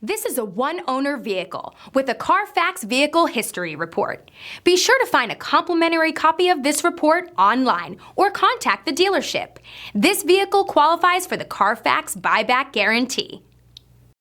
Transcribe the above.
This is a one-owner vehicle with a CARFAX Vehicle History Report. Be sure to find a complimentary copy of this report online or contact the dealership. This vehicle qualifies for the CARFAX Buyback Guarantee.